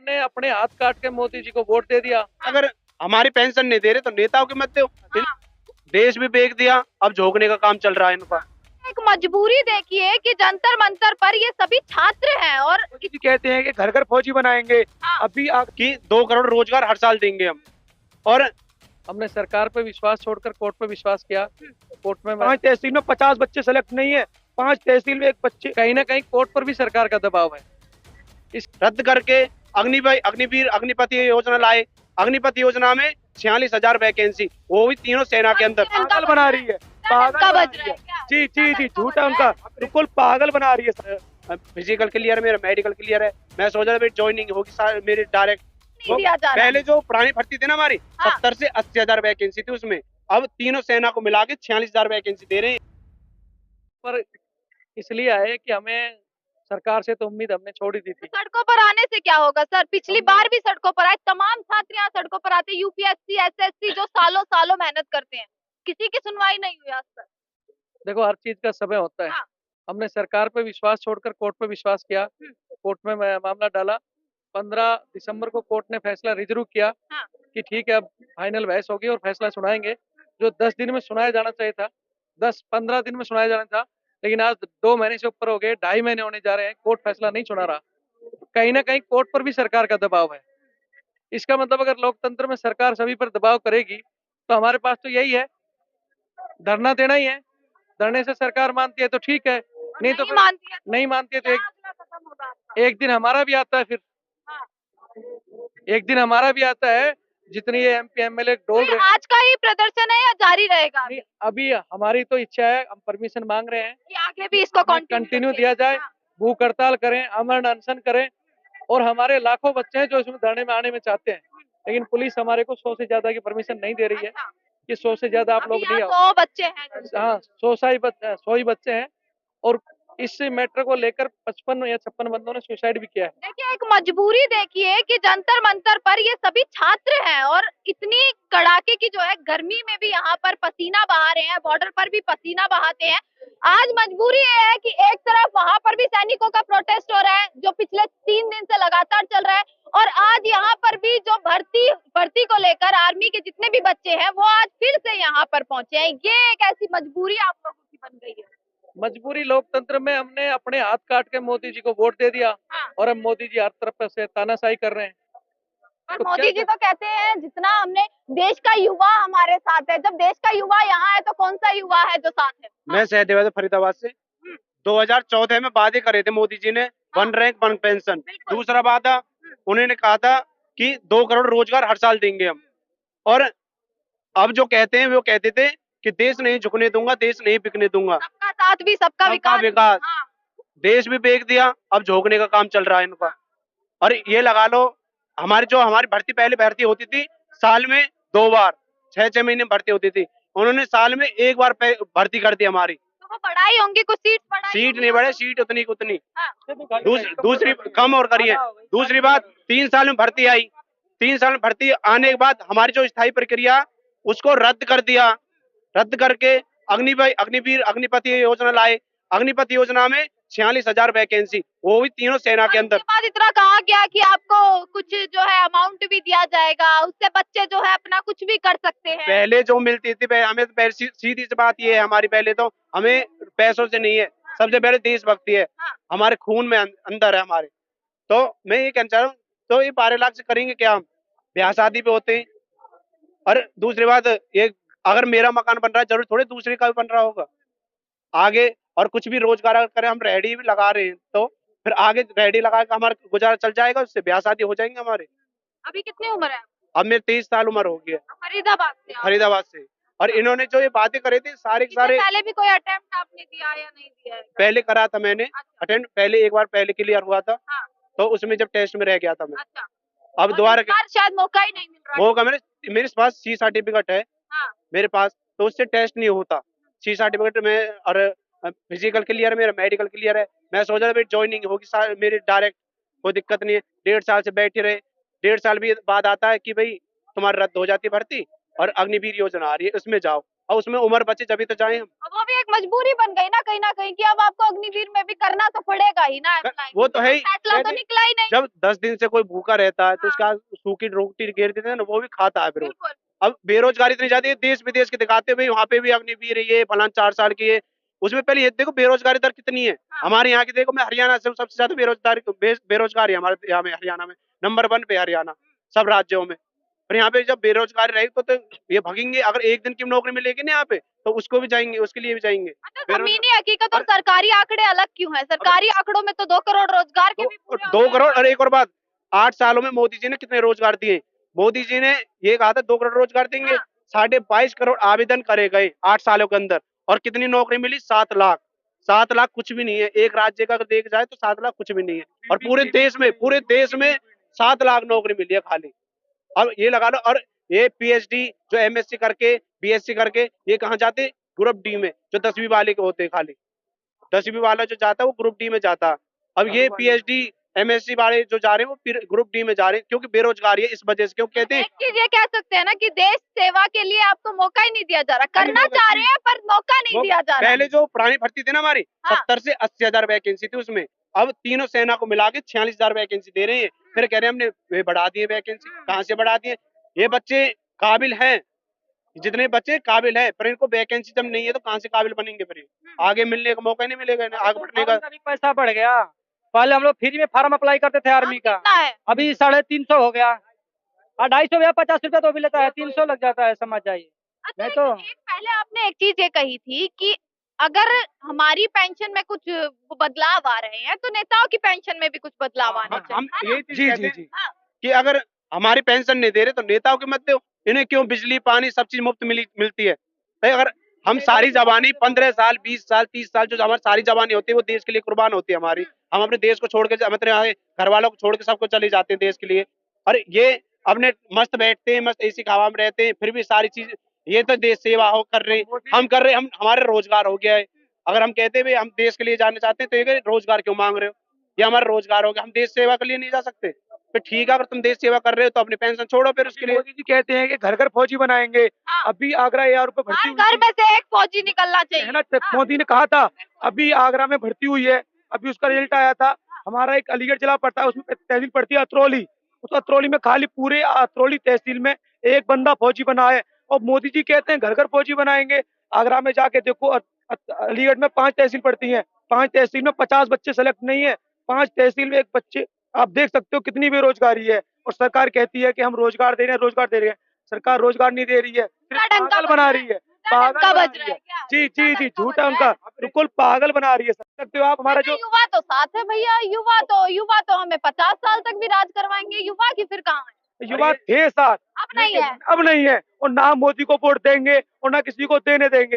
हमने अपने हाथ काट के मोदी जी को वोट दे दिया। अगर हमारी पेंशन नहीं दे रहे तो नेताओं की मत दो। देश भी बेच दिया, अब झोंकने का काम चल रहा है इनका। एक मजबूरी देखिए कि जंतर मंतर पर ये सभी छात्र हैं और कहते हैं कि घर घर फौजी बनाएंगे। अभी कि 2 करोड़ रोजगार हर साल देंगे हम। और हमने सरकार पे विश्वास छोड़कर कोर्ट पे विश्वास किया। कोर्ट में 5 तहसील में 50 बच्चे सेलेक्ट नहीं है, 5 तहसील में एक बच्चे। कहीं ना कहीं कोर्ट पर भी सरकार का दबाव है। इस रद्द करके अग्निवीर अग्निपति योजना लाए। अग्निपति योजना में 46,000 वैकेंसी, वो भी तीनों सेना के अंदर। पागल बना रही है, पागल बना रही है। जी जी जी, झूठा उनका, बिल्कुल पागल बना रही है। फिजिकल क्लियर है, मेरा मेडिकल क्लियर है। मैं सोचा था ज्वाइनिंग होगी मेरी डायरेक्ट। पहले जो पुरानी भर्ती थी ना हमारी, 70 से 80,000 वैकेंसी थी उसमें, अब तीनों सेना को मिला के 46,000 वैकेंसी दे रहे हैं। पर इसलिए आए कि हमें सरकार से तो उम्मीद हमने छोड़ ही दी थी। सड़कों पर आने से क्या होगा सर? पिछली बार भी सड़कों पर आए, तमाम छात्र यहाँ सड़कों पर आते, यूपीएससी एसएससी जो सालों सालों मेहनत करते हैं, किसी की सुनवाई नहीं हुई आज तक। देखो, हर चीज का समय होता है। हमने सरकार पे विश्वास छोड़कर कोर्ट पे विश्वास किया। कोर्ट में मामला डाला। 15 दिसंबर को कोर्ट ने फैसला रिजर्व किया कि ठीक है, अब फाइनल बहस होगी और फैसला सुनाएंगे। जो 10 दिन में सुनाया जाना चाहिए था, 10-15 दिन में सुनाया जाना था, लेकिन आज 2 महीने से ऊपर हो गए, 2.5 महीने होने जा रहे हैं, कोर्ट फैसला नहीं सुना रहा। कहीं ना कहीं कोर्ट पर भी सरकार का दबाव है। इसका मतलब अगर लोकतंत्र में सरकार सभी पर दबाव करेगी तो हमारे पास तो यही है, धरना देना ही है। धरने से सरकार मानती है तो ठीक है, नहीं तो नहीं मानती है तो एक दिन हमारा भी आता है। फिर एक दिन हमारा भी आता है। जितनी ये एमपी एमएलए डोल रहे हैं, आज का ही प्रदर्शन है या जारी रहेगा? अभी हमारी तो इच्छा है, हम परमिशन मांग रहे हैं कि आगे भी इसको कंटिन्यू दिया जाए। भूख हड़ताल करें, अमरण अनशन करें। और हमारे लाखों बच्चे हैं जो इसमें धरने में आने में चाहते हैं, लेकिन पुलिस हमारे को 100 से ज्यादा की परमिशन नहीं दे रही है कि 100 से ज्यादा आप लोग नहीं आओ। 100 बच्चे हैं। हाँ, 100 ही बच्चे हैं। और इस मैटर को लेकर 55 या 56 बंदों ने सुसाइड भी किया है। देखिए, एक मजबूरी देखिए कि जंतर मंतर पर ये सभी छात्र हैं और इतनी कड़ाके की जो है गर्मी में भी यहाँ पर पसीना बहा रहे हैं, बॉर्डर पर भी पसीना बहाते हैं। आज मजबूरी ये है कि एक तरफ वहाँ पर भी सैनिकों का प्रोटेस्ट हो रहा है जो पिछले 3 दिन से लगातार चल रहा है, और आज यहाँ पर भी जो भर्ती को लेकर आर्मी के जितने भी बच्चे हैं वो आज फिर से यहाँ पर पहुंचे हैं। ये एक ऐसी मजबूरी आप लोगों की बन गई है। मजबूरी लोकतंत्र में हमने अपने हाथ काट के मोदी जी को वोट दे दिया। और अब मोदी जी हर तरफ से तानाशाही कर रहे हैं। तो मोदी जी तो कहते हैं जितना हमने, देश का युवा हमारे साथ है। जब देश का युवा यहाँ है तो कौन सा युवा है जो साथ है? मैं सहदेव फरीदाबाद से। 2014 में वादे करे थे मोदी जी ने, 1 रैंक 1 पेंशन। दूसरा वादा उन्होंने कहा था कि 2 करोड़ रोजगार हर साल देंगे हम। और अब जो कहते हैं वो कहते थे कि देश नहीं झुकने दूंगा, देश नहीं बिकने दूंगा, सबका साथ भी सबका विकास। देश भी बेच दिया, अब झोंकने का काम चल रहा है इनका। और ये लगा लो, हमारी भर्ती, पहले भर्ती होती थी साल में 2 बार, 6-6 महीने भर्ती होती थी। उन्होंने साल में 1 बार भर्ती कर दी हमारी। तो वो बढ़ाई होंगी, कुछ सीट नहीं बढ़े, सीट उतनी की उतनी। दूसरी कम और करी है। दूसरी बात, 3 साल में भर्ती आई। 3 साल में भर्ती आने के बाद हमारी जो स्थायी प्रक्रिया उसको रद्द कर दिया। रद्द करके अग्निवीर अग्निपति योजना लाए। अग्निपति योजना में 46,000 वैकेंसी, वो भी तीनों सेना के अंदर। बाद इतना कहा गया कि आपको कुछ जो है अमाउंट भी दिया जाएगा, उससे बच्चे जो है अपना कुछ भी कर सकते हैं। पहले जो मिलती थी हमें तो सीधी सी बात ये है हमारी, पहले तो हमें पैसों से नहीं है, सबसे पहले देशभक्ति है। हमारे खून में अंदर है हमारे। तो मैं ये कहना चाह रहा हूँ, तो ये 12 लाख से करेंगे क्या? हम ब्याह शादी पे होते हैं। और दूसरी बात, ये अगर मेरा मकान बन रहा है, जरूर थोड़े दूसरे का भी बन रहा होगा आगे। और कुछ भी रोजगार करें, हम रेडी भी लगा रहे हैं तो फिर आगे रेडी लगा के हमारा गुजारा चल जाएगा, उससे ब्याह शादी हो जाएंगे हमारे। अभी कितनी उम्र है? अब मेरे 23 साल उम्र हो गई है। फरीदाबाद से। और इन्होंने जो ये बातें करे थे सारे पहले भी कोई अटेम्प्ट आपने दिया या नहीं दिया है? पहले करा था मैंने अटेम्प्ट, पहले एक बार पहले क्लियर हुआ था। तो उसमें जब टेस्ट में रह गया था मैं। अब दोबारा शायद मौका ही नहीं मिल रहा। मौका मेरे पास सी सर्टिफिकेट है मेरे पास, तो उससे टेस्ट नहीं होता। सी सर्टिफिकेट में, और फिजिकल क्लियर है, मेरा मेडिकल क्लियर है। मैं सोचा था ज्वाइनिंग होगी मेरी डायरेक्ट, कोई दिक्कत नहीं है। 1.5 साल से बैठे रहे। 1.5 साल भी बाद आता है कि भाई तुम्हारी रद्द हो जाती है भर्ती और अग्निवीर योजना आ रही है, उसमें जाओ। और उसमें उम्र बचे जब तो जाए हम। वो भी एक मजबूरी बन गई ना कहीं कि अब आपको अग्निवीर में भी करना तो पड़ेगा ही ना apply। वो तो है ही, फैसला तो निकला ही नहीं। जब 10 दिन से कोई भूखा रहता है तो उसका सूखी रोटी घेर देते हैं ना, वो भी खाता है फिर वो। बिल्कुल। अब बेरोजगारी इतनी ज्यादा है, देश विदेश के दिखाते हुए वहाँ पे भी अग्निवीर ये फलान 4 साल की है, उसमें पहले ये देखो बेरोजगारी दर कितनी है। हमारे यहाँ की देखो, मैं हरियाणा से हूँ, सबसे ज्यादा बेरोजगारी हमारे यहाँ में, हरियाणा में नंबर 1 पे हरियाणा सब राज्यों में। और यहाँ पे जब बेरोजगारी रहेगी तो ये भगेंगे। अगर एक दिन की नौकरी मिलेगी ना यहाँ पे तो उसको भी जाएंगे, उसके लिए भी जाएंगे। अच्छा, जमीनी हकीकत और सरकारी आंकड़े अलग क्यों है? सरकारी आंकड़ों में तो 2 करोड़ रोजगार के भी पूरे 2 करोड़। और एक और बात, 8 सालों में मोदी जी ने कितने रोजगार दिए? मोदी जी ने ये कहा था 2 करोड़ रोजगार देंगे, 22.5 करोड़ आवेदन करे गए 8 सालों के अंदर, और कितनी नौकरी मिली? 7 लाख। 7 लाख कुछ भी नहीं है एक राज्य का, अगर देख जाए तो 7 लाख कुछ भी नहीं है। और पूरे देश में 7 लाख नौकरी मिली है खाली। अब ये लगा लो। और ये पीएचडी जो एमएससी करके बीएससी करके ये कहाँ जाते? ग्रुप डी में, जो 10वीं वाले के होते हैं खाली। 10वीं वाला जो जाता है वो ग्रुप डी में जाता है। अब ये पीएचडी एमएससी वाले जो जा रहे हैं वो फिर ग्रुप डी में जा रहे हैं, क्योंकि बेरोजगारी है इस वजह से। क्यों कहते हैं? एक चीज ये कह सकते हैं ना कि देश सेवा के लिए आपको मौका ही नहीं दिया जा रहा, करना चाह रहे हैं पर मौका नहीं दिया जा रहा। पहले जो पुरानी भर्ती थी ना हमारी, हाँ। 70 से 80 हजार वैकेंसी थी उसमें। अब तीनों सेना को मिला के 46 हजार वैकेंसी दे रहे हैं। फिर कह रहे हैं हमने वे बढ़ा दिए वैकेंसी। कहाँ से बढ़ा दिए? ये बच्चे काबिल हैं, जितने बच्चे काबिल है, पर इनको वैकेंसी जब नहीं है तो कहाँ से काबिल बनेंगे? फिर आगे मिलने का मौका नहीं मिलेगा इन्हें, आगे बढ़ने का। भी पैसा बढ़ गया। पहले हम लोग फ्री में फार्म अप्लाई करते थे आर्मी का, कितना है? अभी 350 हो गया। 250 भैया 50 रुपया तो भी लेता है, 300 लग जाता है, समझ जाइए। अच्छा, नहीं तो एक पहले आपने एक चीज ये कही थी कि अगर हमारी पेंशन में कुछ बदलाव आ रहे हैं तो नेताओं की पेंशन में भी कुछ बदलाव आना चाहिए। हम है ना? यही चीज कहते हैं कि अगर हमारी पेंशन नहीं दे रहे तो नेताओं की मत दो। इन्हें क्यों बिजली पानी सब चीज मुफ्त मिलती है? भाई अगर हम सारी जवानी 15 साल 20 साल 30 साल जो हमारी सारी जवानी होती है वो देश के लिए कुर्बान होती है हमारी, हम अपने देश को छोड़ के, मतलब घर वालों को छोड़ के सबको चले जाते हैं देश के लिए। और ये अपने मस्त बैठते हैं, मस्त एसी हवा में रहते हैं, फिर भी सारी चीज ये तो देश सेवा हो कर रहे हैं, हम कर रहे हैं। हम हमारे रोजगार हो गया है। अगर हम कहते हैं हम देश के लिए जाना चाहते हैं तो ये रोजगार क्यों मांग रहे हो? ये हमारा रोजगार हो गया, हम देश सेवा के लिए नहीं जा सकते? फिर ठीक है, अगर तुम देश सेवा कर रहे हो तो अपनी पेंशन छोड़ो फिर उसके लिए। मोदी जी कहते हैं कि घर घर फौजी बनाएंगे। हाँ। अभी आगरा AR पे भर्ती हर हुई घर थी, में से एक फौजी निकलना चाहिए। है ना? मोदी ने कहा था, अभी आगरा में भर्ती हुई है, अभी उसका रिजल्ट आया था। हमारा एक अलीगढ़ जिला पड़ता है, उसमें तहसील पड़ती है अतरौली। उस अतरौली में खाली पूरे अतरौली तहसील में एक बंदा फौजी बना है। और मोदी जी कहते हैं घर घर फौजी बनाएंगे। आगरा में जाके देखो, अलीगढ़ में 5 तहसील पड़ती हैं, 5 तहसील में 50 बच्चे सेलेक्ट नहीं है, 5 तहसील में एक बच्चे। आप देख सकते हो कितनी बेरोजगारी है। और सरकार कहती है कि हम रोजगार दे रहे हैं, रोजगार दे रहे हैं। सरकार रोजगार नहीं दे रही है, सिर्फ पागल बना रही है, पागल डंका बना बज रही रहा है। है क्या? जी जी जी, डंका झूठा बज रहा उनका, है। बिल्कुल पागल बना रही है। समझ सकते हो आप हमारा जो युवा तो साथ है भैया, युवा तो हमें 50 साल तक भी राज करवाएंगे। युवा की फिर कहाँ है? युवा थे साथ, अब नहीं है। अब नहीं है। और ना मोदी को वोट देंगे और ना किसी को देने देंगे।